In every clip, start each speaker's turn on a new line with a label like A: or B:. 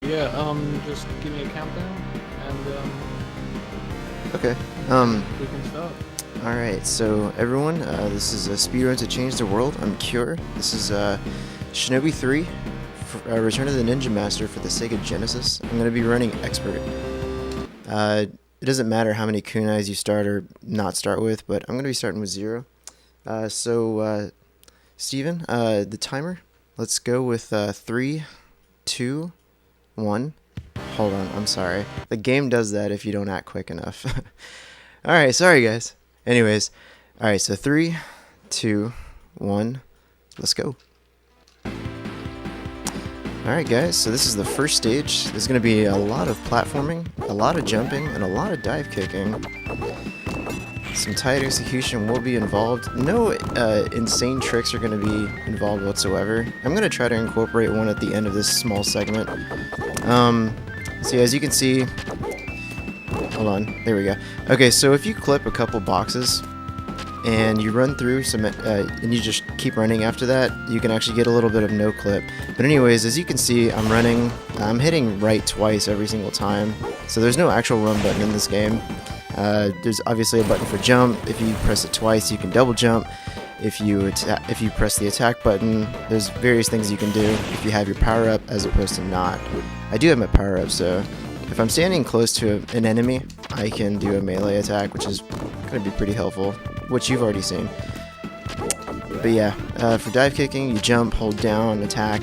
A: Yeah, just give me a countdown, and
B: Okay.
A: we can start.
B: Alright, so everyone, this is a Speedrun to Change the World. I'm Keaur. This is Shinobi 3, Return of the Ninja Master for the Sega Genesis. I'm going to be running Expert. It doesn't matter how many kunais you start or not start with, but I'm going to be starting with 0. Steven, the timer, let's go with 3, 2, 1. Hold on, I'm sorry. The game does that if you don't act quick enough. Alright, sorry guys. Anyways, alright, so 3, 2, 1, let's go. Alright guys, so this is the first stage. There's going to be a lot of platforming, a lot of jumping, and a lot of dive kicking. Some tight execution will be involved. No insane tricks are going to be involved whatsoever. I'm going to try to incorporate one at the end of this small segment. So as you can see, hold on, there we go. Okay, so if you clip a couple boxes and you run through some, and you just keep running after that, you can actually get a little bit of no clip. But anyways, as you can see, I'm hitting right twice every single time. So there's no actual run button in this game. There's obviously a button for jump. If you press it twice, you can double jump. If you press the attack button, there's various things you can do if you have your power up as opposed to not. I do have my power up, so if I'm standing close to an enemy, I can do a melee attack, which is going to be pretty helpful, which you've already seen. But yeah, for dive kicking, you jump, hold down, attack.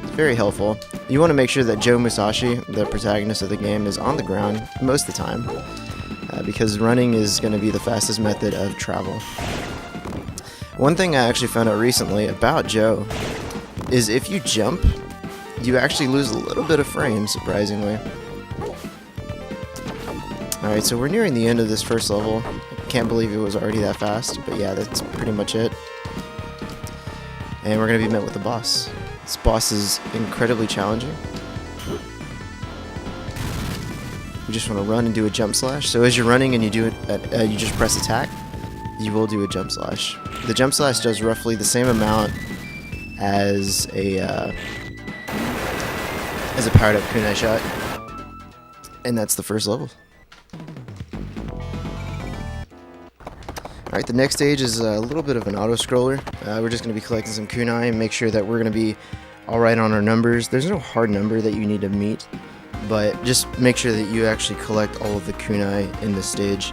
B: It's very helpful. You want to make sure that Joe Musashi, the protagonist of the game, is on the ground most of the time, because running is going to be the fastest method of travel. One thing I actually found out recently about Joe is if you jump, you actually lose a little bit of frame, surprisingly. Alright, so we're nearing the end of this first level. Can't believe it was already that fast, but yeah, that's pretty much it. And we're going to be met with the boss. This boss is incredibly challenging. You just want to run and do a jump slash. So as you're running and you do it, you just press attack, you will do a jump slash. The jump slash does roughly the same amount as a powered up kunai shot, and that's the first level. Alright, the next stage is a little bit of an auto-scroller. We're just going to be collecting some kunai and make sure that we're going to be alright on our numbers. There's no hard number that you need to meet, but just make sure that you actually collect all of the kunai in this stage,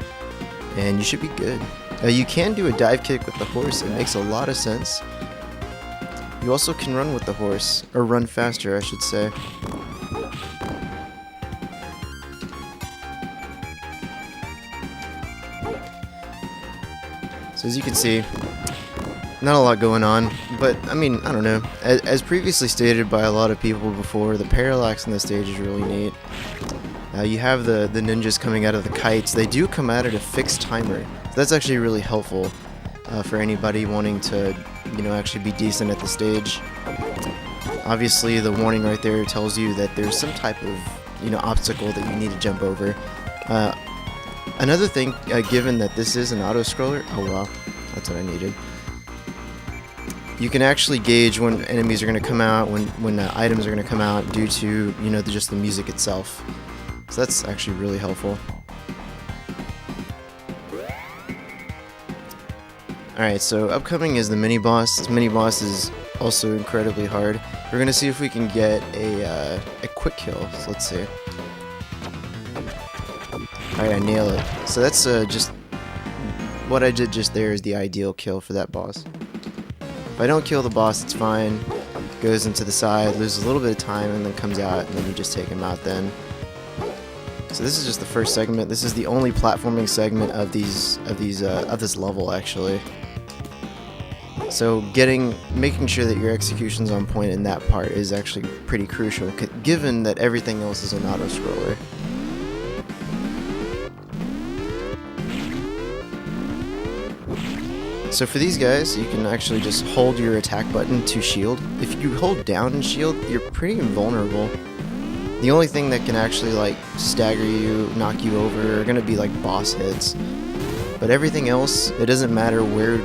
B: and you should be good. You can do a dive kick with the horse. It makes a lot of sense. You also can run with the horse, or run faster, I should say. So as you can see, not a lot going on, but I mean, I don't know. As previously stated by a lot of people before, the parallax in this stage is really neat. You have the ninjas coming out of the kites. They do come out at a fixed timer. So that's actually really helpful for anybody wanting to, actually be decent at the stage. Obviously, the warning right there tells you that there's some type of, obstacle that you need to jump over. Another thing, given that this is an auto-scroller, oh wow, that's what I needed. You can actually gauge when enemies are going to come out, when items are going to come out due to, just the music itself. So that's actually really helpful. Alright, so upcoming is the mini-boss. This mini-boss is also incredibly hard. We're going to see if we can get a quick kill. So let's see. Alright, I nail it. So that's just... what I did just there is the ideal kill for that boss. If I don't kill the boss, it's fine. Goes into the side, loses a little bit of time, and then comes out, and then you just take him out then. So this is just the first segment. This is the only platforming segment of this level, actually. So making sure that your execution's on point in that part is actually pretty crucial, given that everything else is an auto-scroller. So for these guys, you can actually just hold your attack button to shield. If you hold down and shield, you're pretty invulnerable. The only thing that can actually stagger you, knock you over, are gonna be like boss hits. But everything else, it doesn't matter where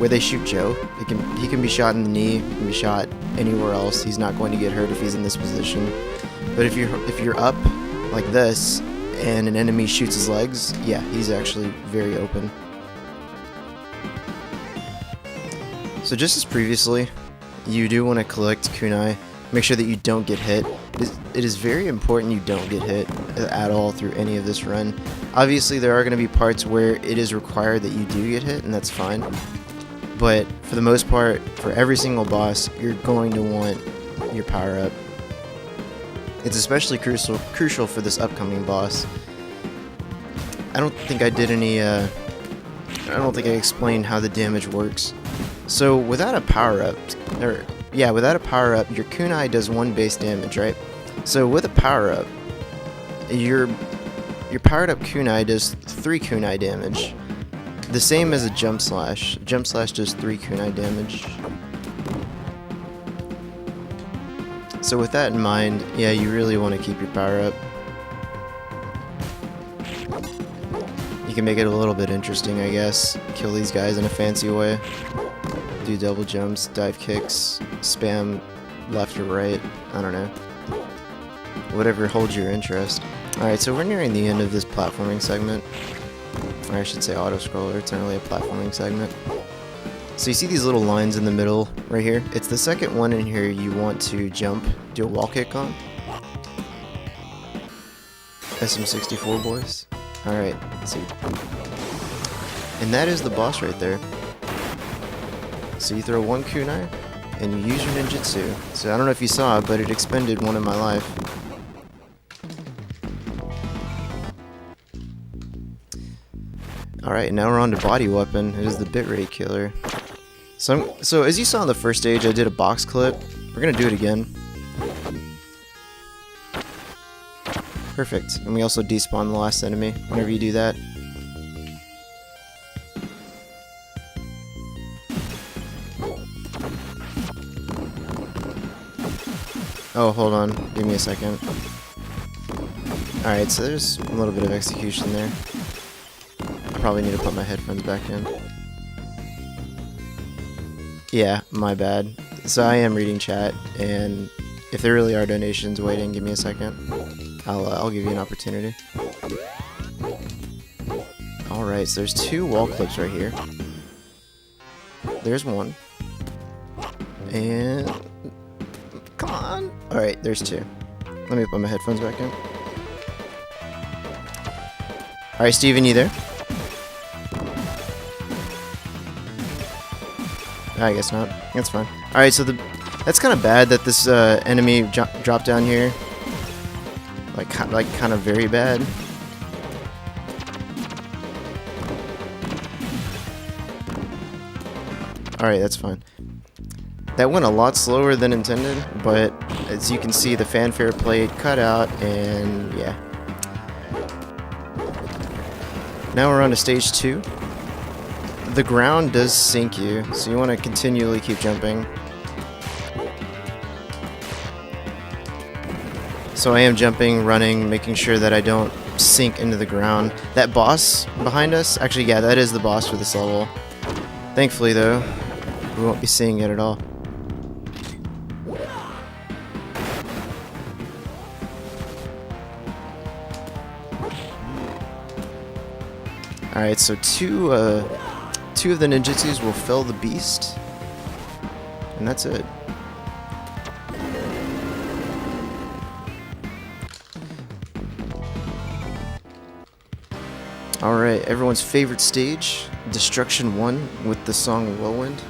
B: where they shoot Joe. He can be shot in the knee, he can be shot anywhere else. He's not going to get hurt if he's in this position. But if you're up like this and an enemy shoots his legs, yeah, he's actually very open. So just as previously, you do want to collect kunai. Make sure that you don't get hit. It is very important you don't get hit at all through any of this run. Obviously, there are going to be parts where it is required that you do get hit, and that's fine. But for the most part, for every single boss, you're going to want your power-up. It's especially crucial for this upcoming boss. I don't think I did any, I don't think I explained how the damage works. So without a power-up, without a power-up, your kunai does 1 base damage, right? So with a power-up, your powered-up kunai does 3 kunai damage. The same as a jump slash. Jump slash does 3 kunai damage. So with that in mind, yeah, you really want to keep your power-up. You can make it a little bit interesting, I guess. Kill these guys in a fancy way. Do double jumps, dive kicks, spam left or right, I don't know. Whatever holds your interest. Alright, so we're nearing the end of this platforming segment. Or I should say auto-scroller, it's not really a platforming segment. So you see these little lines in the middle right here? It's the second one in here you want to jump, do a wall kick on. SM64 boys. Alright, let's see. And that is the boss right there. So you throw 1 kunai, and you use your ninjutsu. So I don't know if you saw it, but it expended 1 in my life. Alright, now we're on to body weapon. It is the bitrate killer. So as you saw in the first stage, I did a box clip. We're gonna do it again. Perfect. And we also despawn the last enemy whenever you do that. Oh, hold on. Give me a second. Alright, so there's a little bit of execution there. I probably need to put my headphones back in. Yeah, my bad. So I am reading chat, and if there really are donations waiting, give me a second. I'll give you an opportunity. Alright, so there's 2 wall clips right here. There's 1. And... come on! Alright, there's 2. Let me put my headphones back in. Alright, Steven, you there? I guess not. That's fine. Alright, so that's kind of bad that this enemy dropped down here. Like kind of very bad. Alright, that's fine. That went a lot slower than intended, but as you can see, the fanfare played, cut out, and yeah. Now we're on to stage 2. The ground does sink you, so you want to continually keep jumping. So I am jumping, running, making sure that I don't sink into the ground. That boss behind us, actually yeah, that is the boss for this level. Thankfully though, we won't be seeing it at all. Alright, so two of the ninjutsus will fell the beast, and that's it. Alright, everyone's favorite stage, Destruction 1 with the song Whirlwind.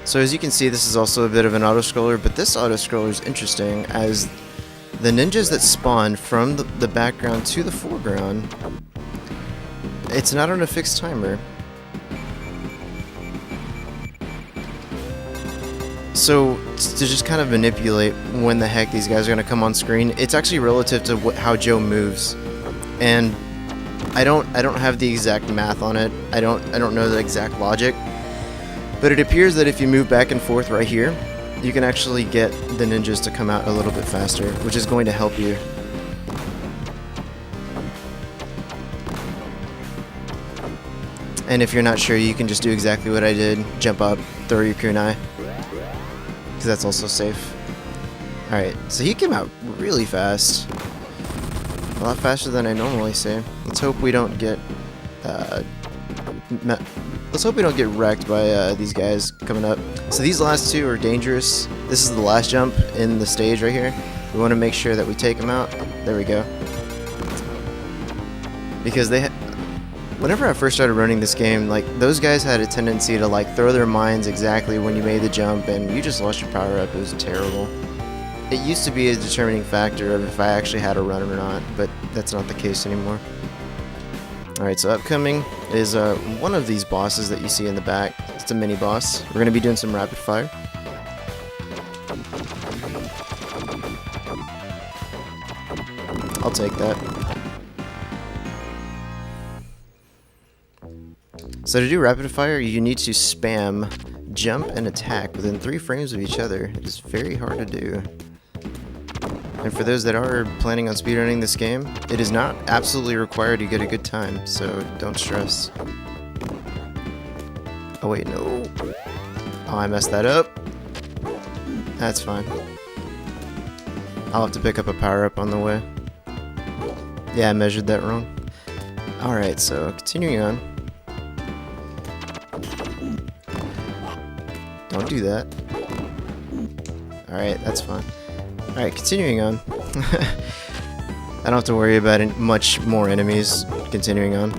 B: So as you can see, this is also a bit of an auto-scroller, but this auto-scroller is interesting as the ninjas that spawn from the background to the foreground, it's not on a fixed timer. So to just kind of manipulate when the heck these guys are going to come on screen, it's actually relative to how Joe moves. And I don't have the exact math on it. I don't know the exact logic. But it appears that if you move back and forth right here, you can actually get the ninjas to come out a little bit faster, which is going to help you. And if you're not sure, you can just do exactly what I did. Jump up, throw your kunai. Because that's also safe. Alright, so he came out really fast. A lot faster than I normally see. Let's hope we don't get... let's hope we don't get wrecked by these guys coming up. So these last two are dangerous. This is the last jump in the stage right here. We want to make sure that we take them out. There we go. Because they... Whenever I first started running this game, like, those guys had a tendency to, like, throw their mines exactly when you made the jump, and you just lost your power up. It was terrible. It used to be a determining factor of if I actually had a run or not, but that's not the case anymore. Alright, so upcoming is one of these bosses that you see in the back. It's a mini boss. We're going to be doing some rapid fire. I'll take that. So to do rapid fire, you need to spam jump and attack within 3 frames of each other. It is very hard to do. And for those that are planning on speedrunning this game, it is not absolutely required to get a good time, so don't stress. Oh wait, no. Oh, I messed that up. That's fine. I'll have to pick up a power-up on the way. Yeah, I measured that wrong. Alright, so continuing on. Don't do that. Alright, that's fine. Alright, continuing on. I don't have to worry about much more enemies continuing on.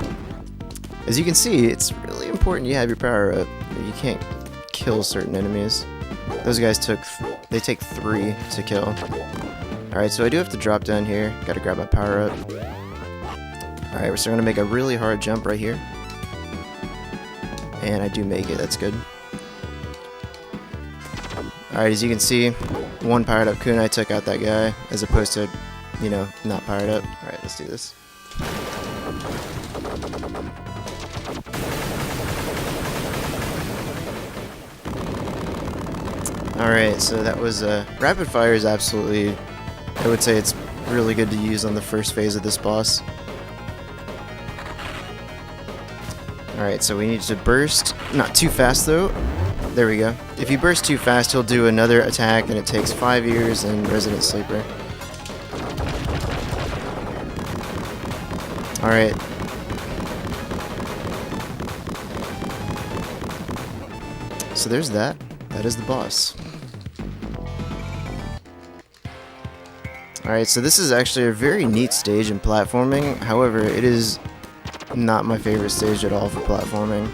B: As you can see, it's really important you have your power up. You can't kill certain enemies. Those guys they take 3 to kill. Alright, so I do have to drop down here. Gotta grab my power up. Alright, we're still gonna make a really hard jump right here. And I do make it, that's good. Alright, as you can see, 1 powered up kunai took out that guy, as opposed to, you know, not powered up. Alright, let's do this. Alright, so that was, rapid fire is absolutely, I would say it's really good to use on the first phase of this boss. Alright, so we need to burst, not too fast though. There we go. If you burst too fast, he'll do another attack, and it takes 5 years and Resident Sleeper. Alright. So there's that. That is the boss. Alright, so this is actually a very neat stage in platforming. However, it is not my favorite stage at all for platforming.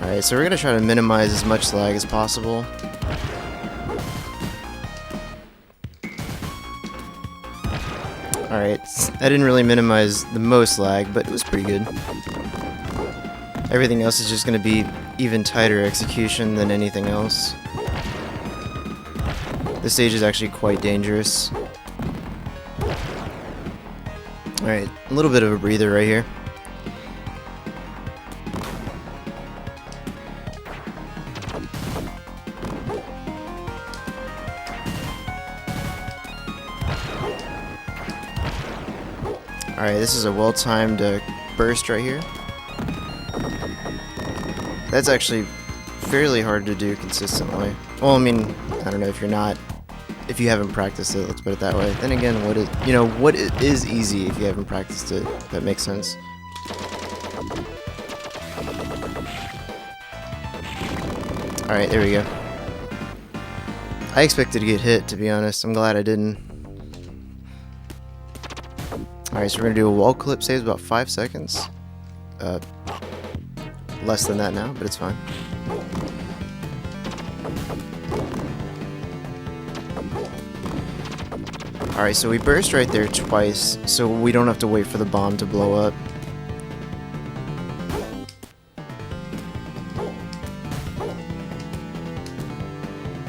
B: Alright, so we're going to try to minimize as much lag as possible. Alright, I didn't really minimize the most lag, but it was pretty good. Everything else is just going to be even tighter execution than anything else. This stage is actually quite dangerous. Alright, a little bit of a breather right here. Alright, this is a well-timed burst right here. That's actually fairly hard to do consistently. Well, I mean, I don't know if if you haven't practiced it, let's put it that way. Then again, what is easy if you haven't practiced it? That makes sense. Alright, there we go. I expected to get hit, to be honest. I'm glad I didn't. Alright, so we're going to do a wall clip, saves about 5 seconds. Less than that now, but it's fine. Alright, so we burst right there twice, so we don't have to wait for the bomb to blow up.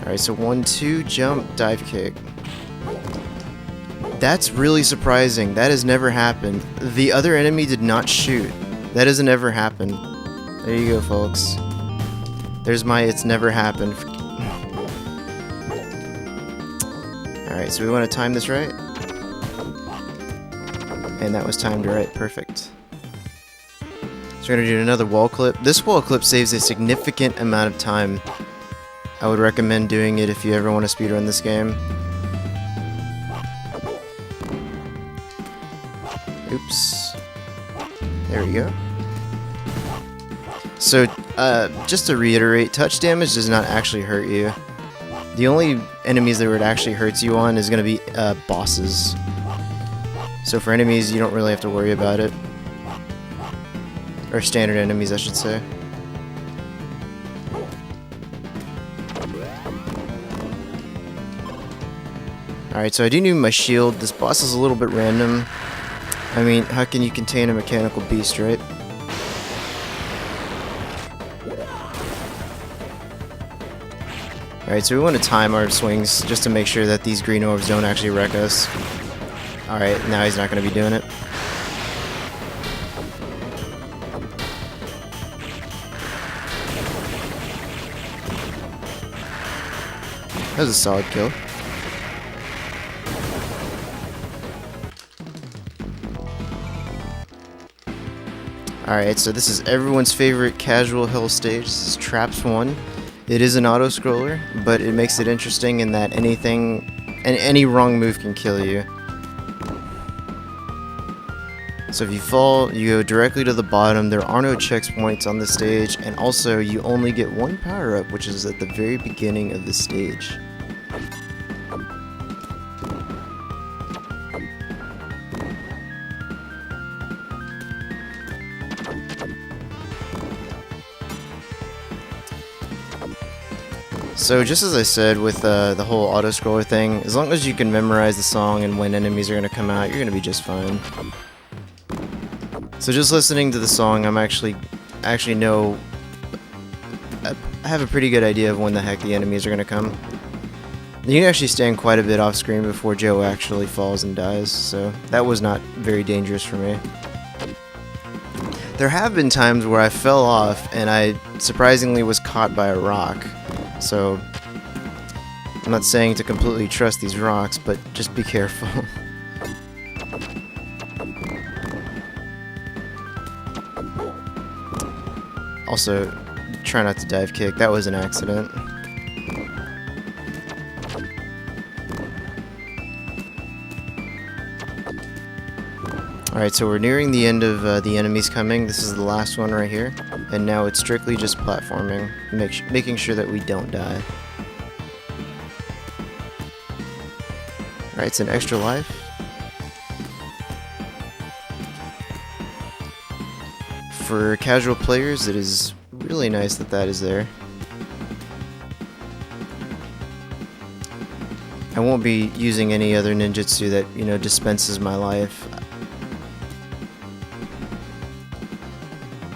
B: Alright, so 1, 2, jump, dive kick. That's really surprising. That has never happened. The other enemy did not shoot. That has never happened. There you go, folks. There's my it's never happened. Alright, so we want to time this right. And that was timed right, perfect. So we're gonna do another wall clip. This wall clip saves a significant amount of time. I would recommend doing it if you ever want to speedrun this game. Oops. There we go. So, just to reiterate, touch damage does not actually hurt you. The only enemies that it actually hurts you on is going to be bosses. So for enemies, you don't really have to worry about it. Or standard enemies, I should say. Alright, so I do need my shield. This boss is a little bit random. I mean, how can you contain a mechanical beast, right? Alright, so we want to time our swings just to make sure that these green orbs don't actually wreck us. Alright, now he's not going to be doing it. That was a solid kill. Alright, so this is everyone's favorite casual hill stage. This is Traps 1. It is an auto-scroller, but it makes it interesting in that any wrong move can kill you. So if you fall, you go directly to the bottom. There are no checkpoints on the stage, and also you only get one power-up, which is at the very beginning of the stage. So just as I said with the whole auto-scroller thing, as long as you can memorize the song and when enemies are going to come out, you're going to be just fine. So just listening to the song, I'm actually know, I have a pretty good idea of when the heck the enemies are going to come. You can actually stand quite a bit off screen before Joe actually falls and dies, so that was not very dangerous for me. There have been times where I fell off and I surprisingly was caught by a rock. So, I'm not saying to completely trust these rocks, but just be careful. Also, try not to dive kick. That was an accident. Alright, so we're nearing the end of the enemies coming. This is the last one right here. And now it's strictly just platforming, making sure that we don't die. Alright, it's an extra life. For casual players, it is really nice that that is there. I won't be using any other ninjutsu that, you know, dispenses my life.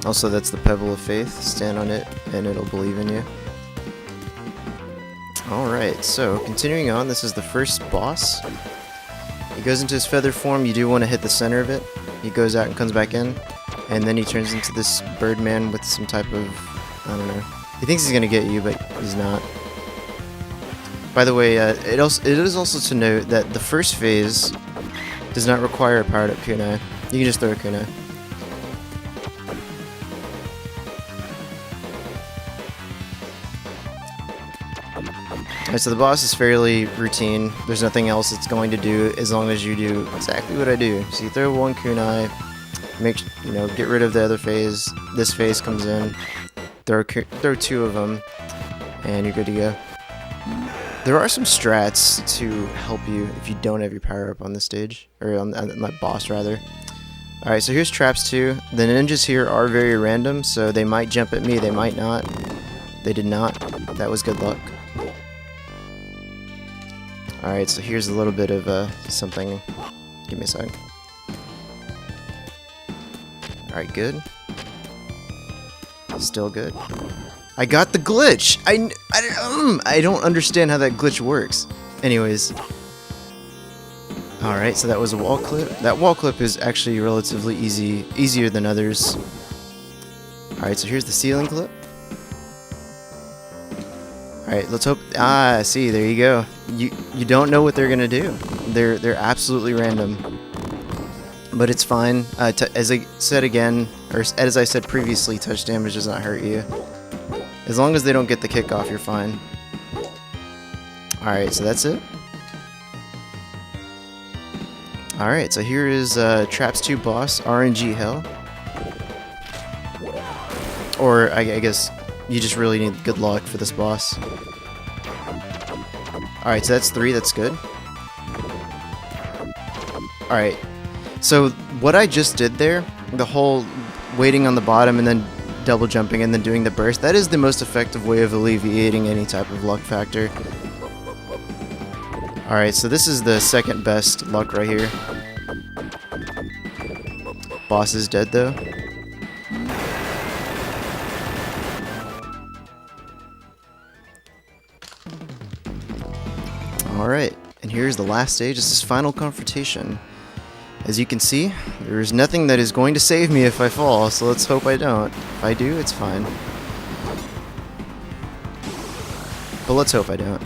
B: Also, that's the Pebble of Faith. Stand on it, and it'll believe in you. Alright, so continuing on, this is the first boss. He goes into his feather form. You do want to hit the center of it. He goes out and comes back in, and then he turns into this birdman with some type of, I don't know. He thinks he's going to get you, but he's not. By the way, it is also to note that the first phase does not require a powered up kunai. You can just throw a kunai. Alright, so the boss is fairly routine. There's nothing else it's going to do as long as you do exactly what I do. So you throw one kunai, get rid of the other phase. This phase comes in, throw two of them, and you're good to go. There are some strats to help you if you don't have your power up on the stage, or on my boss rather. Alright, so here's traps 2. The ninjas here are very random, so they might jump at me, they might not. They did not. That was good luck. Alright, so here's a little bit of something. Give me a sec. Alright, good. Still good. I got the glitch! I don't understand how that glitch works. Anyways. Alright, so that was a wall clip. That wall clip is actually relatively easier than others. Alright, so here's the ceiling clip. Alright, let's hope. Ah, see, there you go. You don't know what they're gonna do. They're absolutely random. but it's fine. As I said again, or as I said previously, touch damage does not hurt you. As long as they don't get the kickoff, you're fine. Alright, so that's it. Alright, so here is Traps 2 boss, RNG Hell. Or, I guess, you just really need good luck for this boss. Alright, so that's 3, that's good. Alright, so what I just did there, the whole waiting on the bottom and then double jumping and then doing the burst, that is the most effective way of alleviating any type of luck factor. Alright, so this is the second best luck right here. Boss is dead though. Alright, and here's the last stage. This is final confrontation. As you can see, there's nothing that is going to save me if I fall, so let's hope I don't. If I do, it's fine. But let's hope I don't.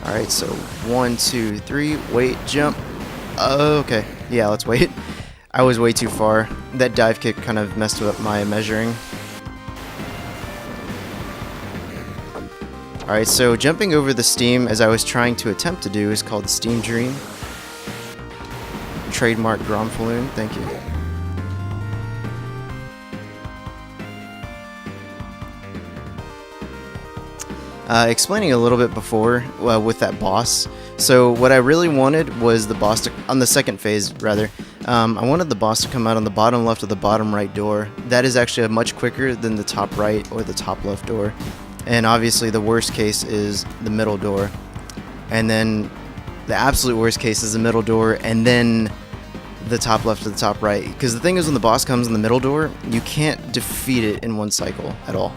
B: Alright, so 1, 2, 3, wait, jump. Okay, yeah, let's wait. I was way too far. That dive kick kind of messed up my measuring. Alright, so jumping over the steam, as I was trying to attempt to do, is called the Steam Dream. Trademark Gromfaloon, thank you. Explaining a little bit before with that boss. So what I really wanted was the boss to, on the second phase rather, I wanted the boss to come out on the bottom left or the bottom right door. That is actually much quicker than the top right or the top left door. And obviously the worst case is the middle door. And then the absolute worst case is the middle door and then the top left or the top right. Because the thing is, when the boss comes in the middle door, you can't defeat it in one cycle at all.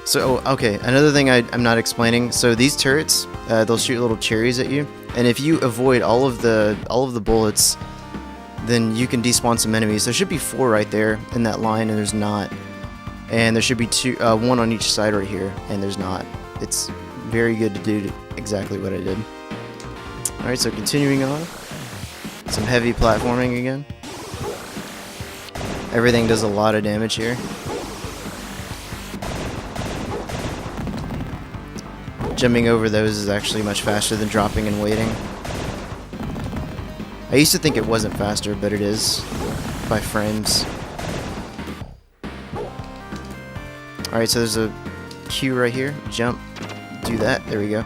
B: So, okay, another thing I'm not explaining. So these turrets, they'll shoot little cherries at you, and if you avoid all of the bullets, then you can despawn some enemies. There should be 4 right there in that line, and there's not. And there should be 1 on each side right here, and there's not. It's very good to do exactly what I did. Alright, so continuing on. Some heavy platforming again. Everything does a lot of damage here. Jumping over those is actually much faster than dropping and waiting. I used to think it wasn't faster, but it is by frames. Alright, so there's a Keaur right here. Jump. Do that. There we go.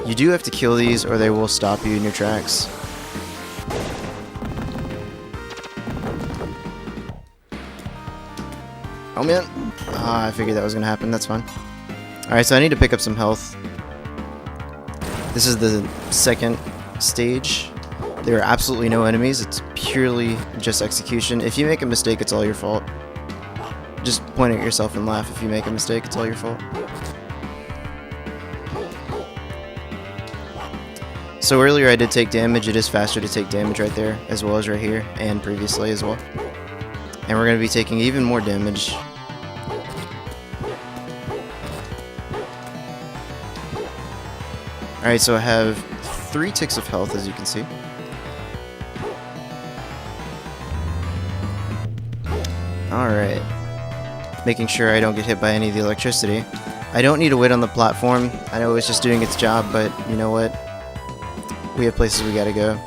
B: You do have to kill these or they will stop you in your tracks. Oh man. Ah, I figured that was going to happen. That's fine. Alright, so I need to pick up some health. This is the second stage. There are absolutely no enemies. It's purely just execution. If you make a mistake, it's all your fault. Just point at yourself and laugh. If you make a mistake, it's all your fault. So earlier I did take damage. It is faster to take damage right there, as well as right here, and previously as well. And we're going to be taking even more damage. Alright, so I have 3 ticks of health, as you can see. Alright. Making sure I don't get hit by any of the electricity. I don't need to wait on the platform. I know it's just doing its job, but you know what? We have places we gotta go.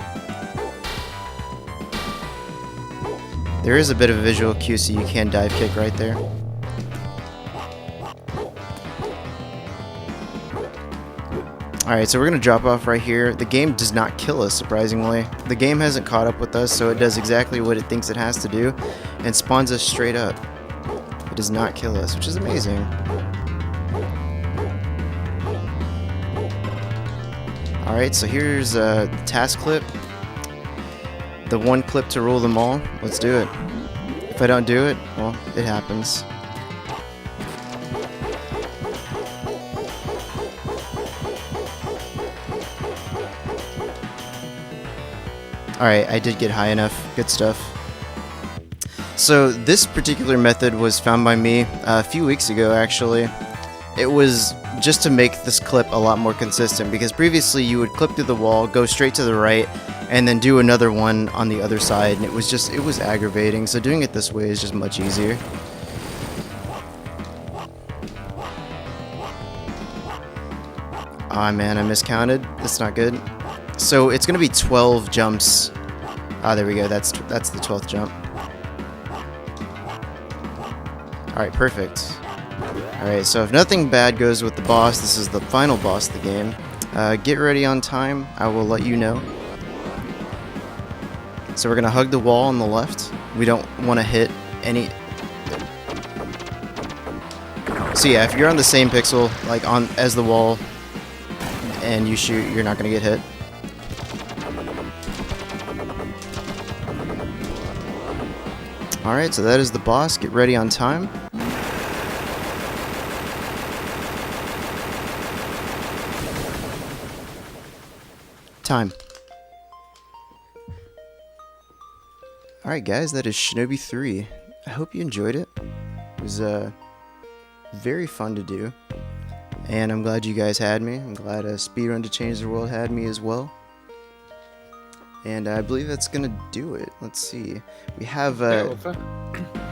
B: There is a bit of a visual cue, so you can dive kick right there. Alright, so we're going to drop off right here. The game does not kill us, surprisingly. The game hasn't caught up with us, so it does exactly what it thinks it has to do, and spawns us straight up. It does not kill us, which is amazing. Alright, so here's the task clip. The one clip to rule them all. Let's do it. If I don't do it, well, it happens. Alright, I did get high enough. Good stuff. So this particular method was found by me a few weeks ago, actually. It was just to make this clip a lot more consistent, because previously you would clip through the wall, go straight to the right, and then do another one on the other side, and it was aggravating. So doing it this way is just much easier. Ah, man, I miscounted. That's not good. So it's gonna be 12 jumps. Ah, there we go. That's the 12th jump. All right, perfect. All right, so if nothing bad goes with the boss, this is the final boss of the game. Get ready on time. I will let you know. So we're gonna hug the wall on the left. We don't want to hit any. So yeah, if you're on the same pixel like on as the wall and you shoot, you're not gonna get hit. All right, so that is the boss. Get ready on time. Time. Alright guys, that is Shinobi 3. I hope you enjoyed it. It was very fun to do. And I'm glad you guys had me. I'm glad Speedrun to Change the World had me as well. And I believe that's going to do it. Let's see. We have...
A: Yeah,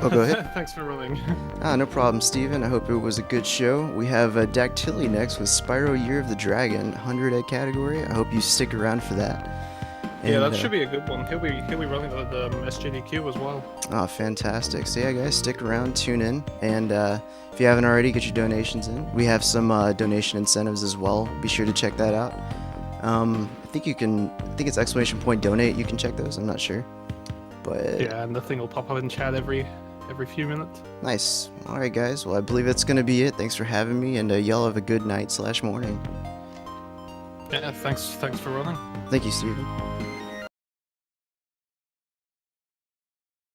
B: oh, go ahead.
A: Thanks for running.
B: No problem, Steven. I hope it was a good show. We have Dactyli next with Spyro Year of the Dragon, 100 egg category. I hope you stick around for that. And,
A: yeah, that should be a good one. He'll be running the SGDQ as well.
B: Oh, fantastic. So yeah, guys, stick around, tune in, and if you haven't already, get your donations in. We have some donation incentives as well. Be sure to check that out. I think it's !donate. You can check those. I'm not sure, but
A: yeah, and the thing will pop up in chat every few minutes.
B: Nice. All right, guys. Well, I believe that's gonna be it. Thanks for having me, and y'all have a good night / morning.
A: Yeah, thanks for running.
B: Thank you, Steven.